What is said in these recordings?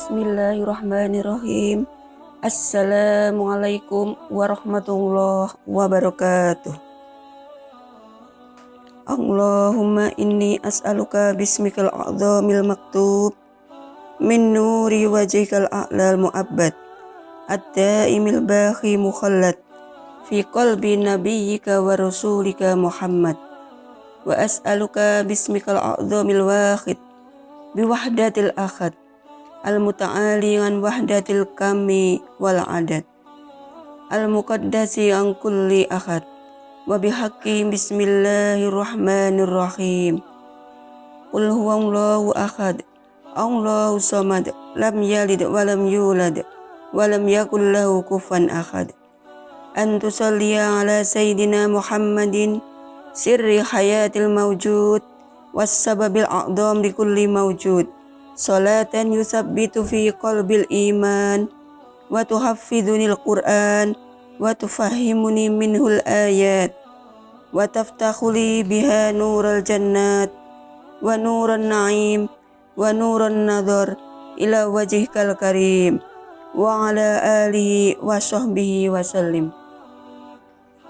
Bismillahirrahmanirrahim. Assalamualaikum warahmatullahi wabarakatuh. Allahumma inni as'aluka bismikal a'zamil maktub min nuri wajhikal a'lal mu'abbad ad-daimil baqi mukhallad fi qalbi nabiyyika wa rasulika Muhammad wa as'aluka bismikal a'zamil wahid biwahdatil akhad al-muta'ali an wahdatil kami wal adad al-muqaddasi an kulli akhad wa bihaqqi bismillahirrahmanirrahim. Qul huwallahu ahad Allahu samad lam yalid wa lam yulad wa lam yakul lahu kufuwan ahad. An tusalliya ala sayyidina Muhammadin sirri hayatil mawjud was sababil a'dham li kulli mawjud salatan yusabbitu fi qalbil iman wa tuhaffidhunil Qur'an wa tufahhimuni minhul ayat wa taftakhuli biha nural jannat wa nuran na'im wa nuran nadhar ila wajhikal karim wa ala alihi wa sahbihi wa sallim.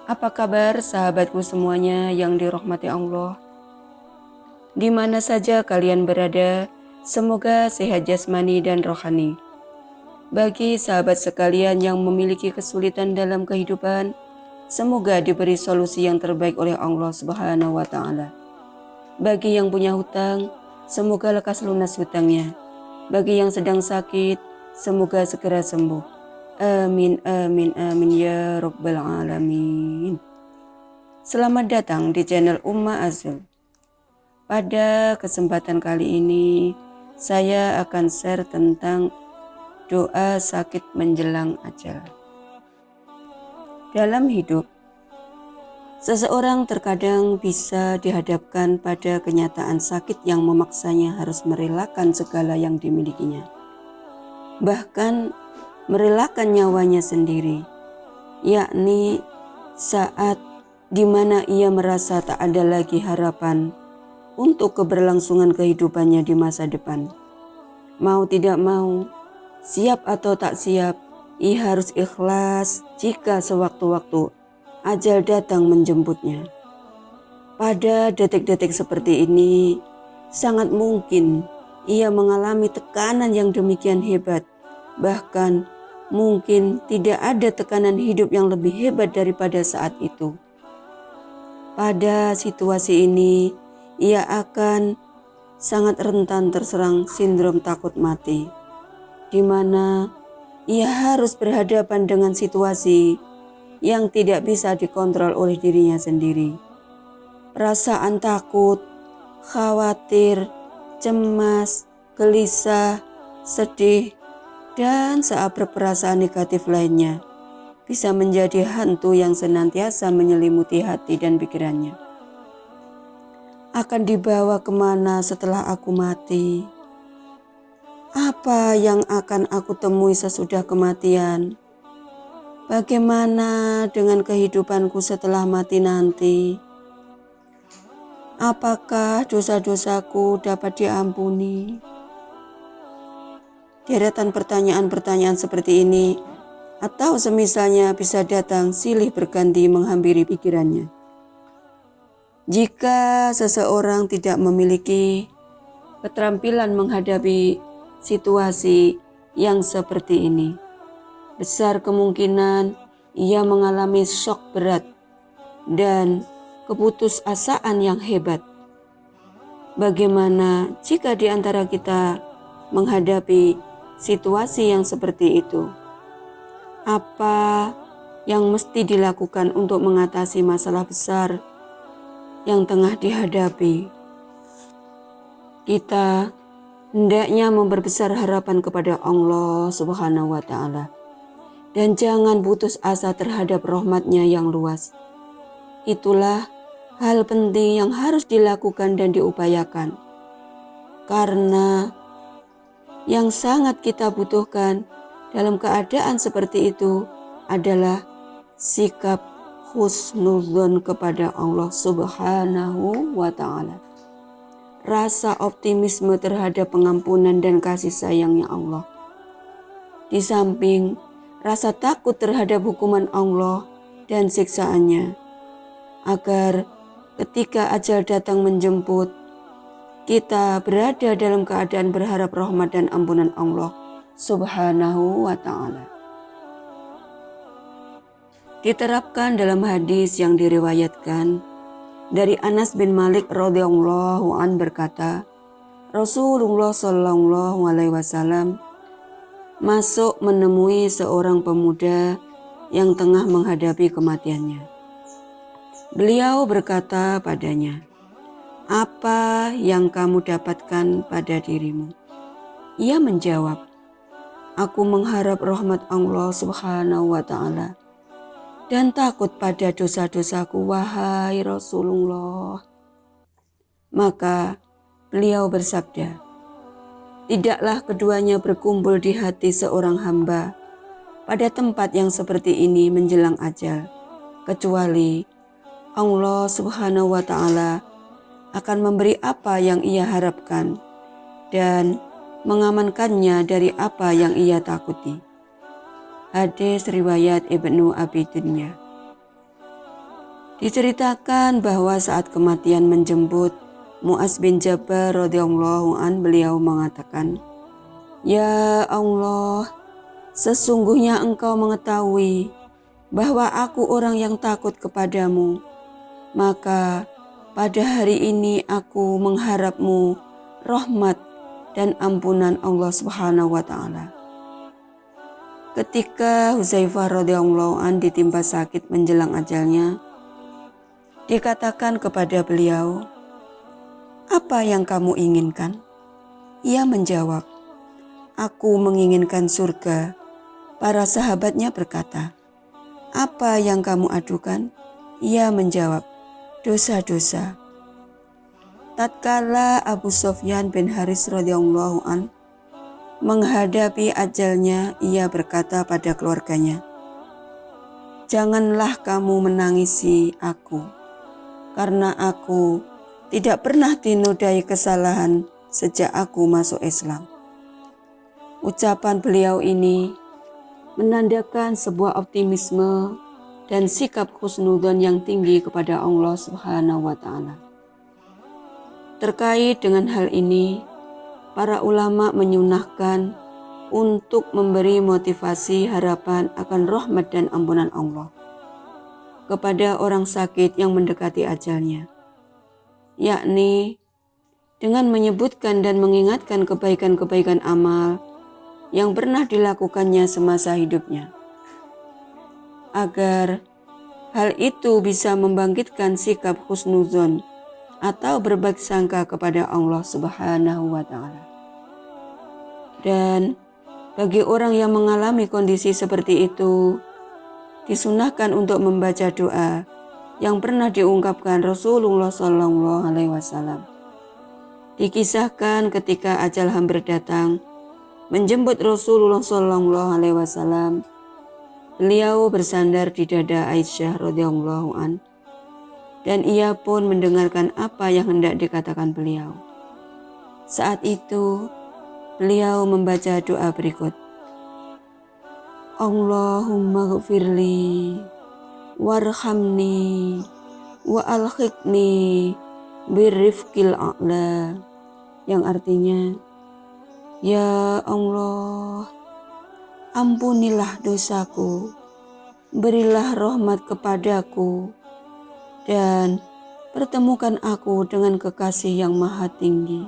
Apa kabar sahabatku semuanya yang dirahmati Allah? Di mana saja kalian berada, semoga sehat jasmani dan rohani. Bagi sahabat sekalian yang memiliki kesulitan dalam kehidupan, semoga diberi solusi yang terbaik oleh Allah Subhanahu wa Ta'ala. Bagi yang punya hutang, semoga lekas lunas hutangnya. Bagi yang sedang sakit, semoga segera sembuh. Amin, amin, amin ya Rabbal Alamin. Selamat datang di channel Umma Azul. Pada kesempatan kali ini, saya akan share tentang doa sakit menjelang ajal. Dalam hidup, seseorang terkadang bisa dihadapkan pada kenyataan sakit yang memaksanya harus merelakan segala yang dimilikinya. Bahkan merelakan nyawanya sendiri, yakni saat di mana ia merasa tak ada lagi harapan untuk keberlangsungan kehidupannya di masa depan. Mau tidak mau, siap atau tak siap, ia harus ikhlas jika sewaktu-waktu ajal datang menjemputnya. Pada detik-detik seperti ini, sangat mungkin ia mengalami tekanan yang demikian hebat. Bahkan mungkin tidak ada tekanan hidup yang lebih hebat daripada saat itu. Pada situasi ini, ia akan sangat rentan terserang sindrom takut mati, di mana ia harus berhadapan dengan situasi yang tidak bisa dikontrol oleh dirinya sendiri. Perasaan takut, khawatir, cemas, gelisah, sedih, dan seabrek perasaan negatif lainnya bisa menjadi hantu yang senantiasa menyelimuti hati dan pikirannya. Akan dibawa kemana setelah aku mati? Apa yang akan aku temui sesudah kematian? Bagaimana dengan kehidupanku setelah mati nanti? Apakah dosa-dosaku dapat diampuni? Deretan pertanyaan-pertanyaan seperti ini atau semisalnya bisa datang silih berganti menghampiri pikirannya. Jika seseorang tidak memiliki keterampilan menghadapi situasi yang seperti ini, besar kemungkinan ia mengalami shock berat dan keputusasaan yang hebat. Bagaimana jika di antara kita menghadapi situasi yang seperti itu? Apa yang mesti dilakukan untuk mengatasi masalah besar yang tengah dihadapi? Kita hendaknya memperbesar harapan kepada Allah Subhanahu wa Ta'ala dan jangan putus asa terhadap rahmat-Nya yang luas. Itulah hal penting yang harus dilakukan dan diupayakan, karena yang sangat kita butuhkan dalam keadaan seperti itu adalah sikap husnudzon kepada Allah Subhanahu wa Ta'ala. Rasa optimisme terhadap pengampunan dan kasih sayangnya Allah. Di samping rasa takut terhadap hukuman Allah dan siksaannya, agar ketika ajal datang menjemput, kita berada dalam keadaan berharap rahmat dan ampunan Allah Subhanahu wa ta'ala. Diterapkan dalam hadis yang diriwayatkan dari Anas bin Malik radhiyallahu an berkata, Rasulullah sallallahu alaihi wasallam masuk menemui seorang pemuda yang tengah menghadapi kematiannya. Beliau berkata padanya, "Apa yang kamu dapatkan pada dirimu?" Ia menjawab, "Aku mengharap rahmat Allah Subhanahu wa ta'ala dan takut pada dosa-dosaku, wahai Rasulullah." Maka beliau bersabda, "Tidaklah keduanya berkumpul di hati seorang hamba pada tempat yang seperti ini menjelang ajal, kecuali Allah Subhanahu wa ta'ala akan memberi apa yang ia harapkan dan mengamankannya dari apa yang ia takuti." Hadis riwayat Ibnu Abi Dunya. Diceritakan bahwa saat kematian menjemput Mu'adz bin Jabal radhiyallahu an, beliau mengatakan, "Ya Allah, sesungguhnya Engkau mengetahui bahwa aku orang yang takut kepadamu. Maka pada hari ini aku mengharapmu rahmat dan ampunan Allah Subhanahu wa ta'ala." Ketika Hudzaifah radhiyallahu an ditimpa sakit menjelang ajalnya, dikatakan kepada beliau, "Apa yang kamu inginkan?" Ia menjawab, "Aku menginginkan surga." Para sahabatnya berkata, "Apa yang kamu adukan?" Ia menjawab, "Dosa-dosa." Tatkala Abu Sufyan bin Haris radhiyallahu an menghadapi ajalnya, ia berkata pada keluarganya, "Janganlah kamu menangisi aku, karena aku tidak pernah dinodai kesalahan sejak aku masuk Islam." Ucapan beliau ini menandakan sebuah optimisme dan sikap husnudzon yang tinggi kepada Allah Subhanahu wa ta'ala. Terkait dengan hal ini, para ulama menyunahkan untuk memberi motivasi harapan akan rahmat dan ampunan Allah kepada orang sakit yang mendekati ajalnya, yakni dengan menyebutkan dan mengingatkan kebaikan-kebaikan amal yang pernah dilakukannya semasa hidupnya, agar hal itu bisa membangkitkan sikap husnudzon atau berbaik sangka kepada Allah Subhanahu wa ta'ala. Dan bagi orang yang mengalami kondisi seperti itu, disunahkan untuk membaca doa yang pernah diungkapkan Rasulullah sallallahu alaihi wasallam. Dikisahkan ketika ajal hampir datang menjemput Rasulullah sallallahu alaihi wasallam, beliau bersandar di dada Aisyah radhiyallahu an, dan ia pun mendengarkan apa yang hendak dikatakan beliau. Saat itu beliau membaca doa berikut, "Allahumma ghfirli warhamni wa alhiqni birrifqil a'la," yang artinya, "Ya Allah, ampunilah dosaku, berilah rahmat kepadaku, dan pertemukan aku dengan kekasih yang maha tinggi."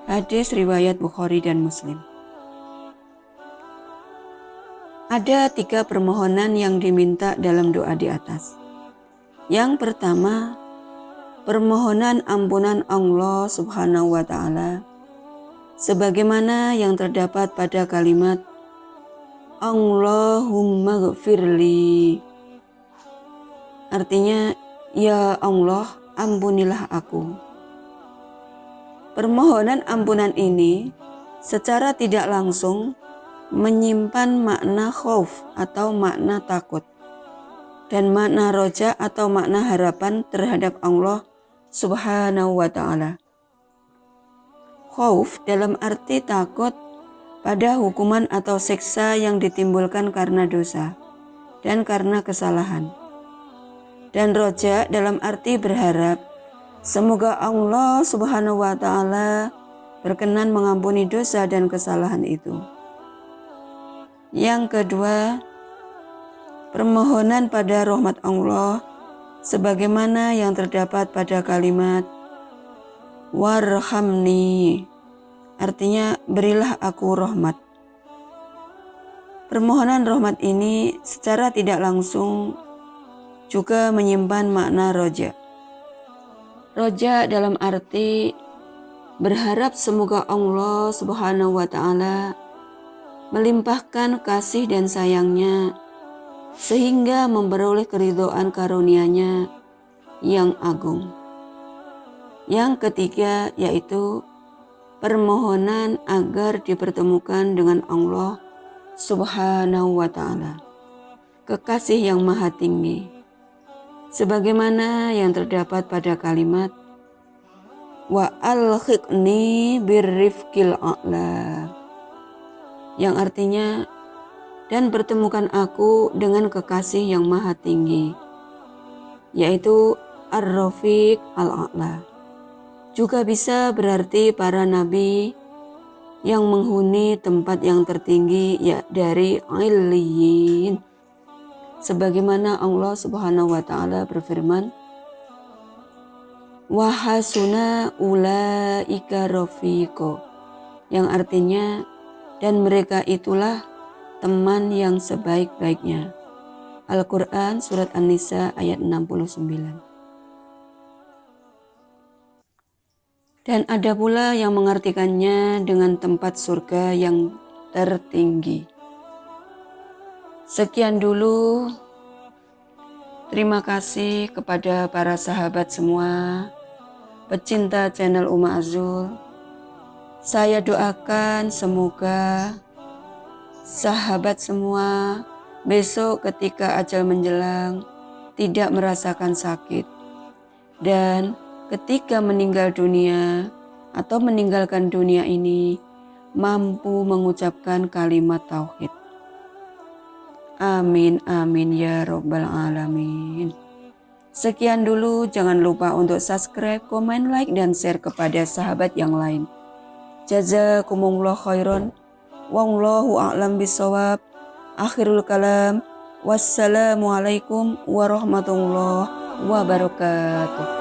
Hadis riwayat Bukhari dan Muslim. Ada 3 permohonan yang diminta dalam doa di atas. Yang pertama, permohonan ampunan Allah Subhanahu wa ta'ala, sebagaimana yang terdapat pada kalimat Allahumma ghfirli. Artinya, "Ya Allah, ampunilah aku." Permohonan ampunan ini secara tidak langsung menyimpan makna khauf atau makna takut, dan makna roja atau makna harapan terhadap Allah Subhanahu wa ta'ala. Khauf dalam arti takut pada hukuman atau siksa yang ditimbulkan karena dosa dan karena kesalahan. Dan roja dalam arti berharap semoga Allah Subhanahu wa Ta'ala berkenan mengampuni dosa dan kesalahan itu. Yang kedua, permohonan pada rahmat Allah sebagaimana yang terdapat pada kalimat warhamni, artinya berilah aku rahmat. Permohonan rahmat ini secara tidak langsung juga menyimpan makna roja. Roja dalam arti berharap semoga Allah Subhanahu wa Ta'ala melimpahkan kasih dan sayangnya sehingga memperoleh keridhaan karunia-Nya yang agung. Yang ketiga yaitu permohonan agar dipertemukan dengan Allah Subhanahu wa Ta'ala, kekasih yang maha tinggi, sebagaimana yang terdapat pada kalimat wa alhiqni birrifqil a'la, yang artinya dan pertemukan aku dengan kekasih yang maha tinggi, yaitu Ar-Rafiq Al-A'la. Juga bisa berarti para nabi yang menghuni tempat yang tertinggi ya dari Illiyin, sebagaimana Allah Subhanahu wa Ta'ala berfirman wa hasuna ulaika rafiqo, yang artinya dan mereka itulah teman yang sebaik-baiknya. Al-Quran Surat An-Nisa ayat 69. Dan ada pula yang mengartikannya dengan tempat surga yang tertinggi. Sekian dulu. Terima kasih kepada para sahabat semua, pecinta channel Uma Azul. Saya doakan semoga sahabat semua besok ketika ajal menjelang tidak merasakan sakit, dan ketika meninggal dunia atau meninggalkan dunia ini mampu mengucapkan kalimat tauhid. Amin amin ya robbal alamin. Sekian dulu, jangan lupa untuk subscribe, komen, like, dan share kepada sahabat yang lain. Jazakumullah khairan. Wallahu a'lam bishawab. Akhirul kalam. Wassalamualaikum warahmatullahi wabarakatuh.